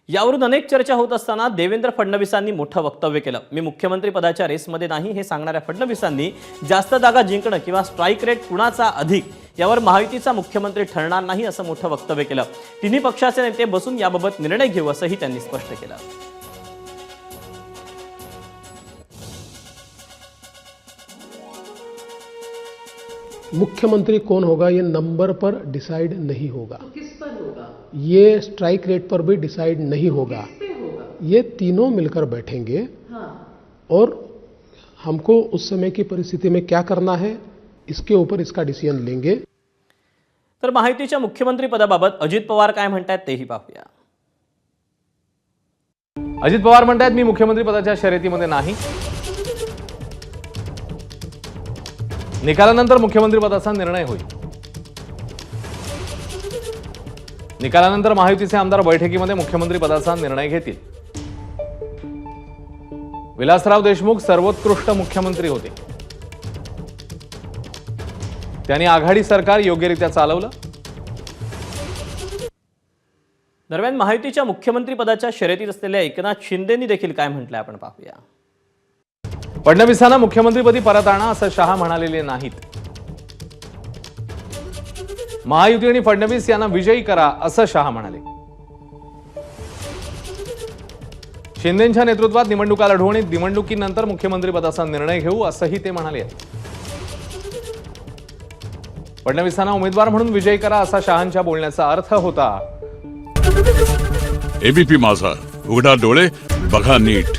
यावरून अनेक चर्चा होत असताना देवेंद्र फडणवीसांनी मोठं वक्तव्य केलं। मी मुख्यमंत्री पदाच्या रेसमध्ये नाही हे सांगणाऱ्या फडणवीसांनी जास्त जागा जिंकणं किंवा स्ट्राईक रेट कुणाचा अधिक यावर महायुतीचा मुख्यमंत्री ठरणार नाही असं मोठं वक्तव्य केलं। तिन्ही पक्षाचे नेते बसून याबाबत निर्णय घेऊ असंही त्यांनी स्पष्ट केलं। मुख्यमंत्री कौन होगा ये नंबर पर डिसाइड नहीं होगा। तो किस पर होगा? ये स्ट्राइक रेट पर भी डिसाइड नहीं होगा। किस पे होगा? ये तीनों मिलकर बैठेंगे और हमको उस समय की परिस्थिति में क्या करना है इसके ऊपर इसका डिसीजन लेंगे। तर महायुतीच्या मुख्यमंत्री पदाबाबत अजित पवार काय म्हणतात तेही पाहूया। अजित पवार म्हणतात मी मुख्यमंत्री पदाच्या शर्यतीमध्ये नाही, निकालानंतर मुख्यमंत्री पदाचा निर्णय होईल। निकालानंतर महायुतीचे आमदार बैठकीमध्ये मुख्यमंत्री पदाचा निर्णय घेतील। विलासराव देशमुख सर्वोत्कृष्ट मुख्यमंत्री होते, त्यांनी आघाडी सरकार योग्यरित्या चालवलं। दरम्यान महायुतीच्या मुख्यमंत्री पदाच्या शर्यतीत असलेल्या एकनाथ शिंदेंनी देखील काय म्हटलंय आपण पाहूया। फडणवीसांना मुख्यमंत्रीपदी परत आणा असं शहा म्हणालेले नाहीत। महायुती आणि फडणवीस यांना विजयी करा असं शहा म्हणाले। शिंदेंच्या नेतृत्वात निवडणुका लढवू आणि निवडणुकीनंतर मुख्यमंत्री पदाचा निर्णय घेऊ असंही ते म्हणाले। फडणवीसांना उमेदवार म्हणून विजयी करा असा शहांच्या बोलण्याचा अर्थ होता। एबीपी माझा, उघडा डोळे बघा नीट।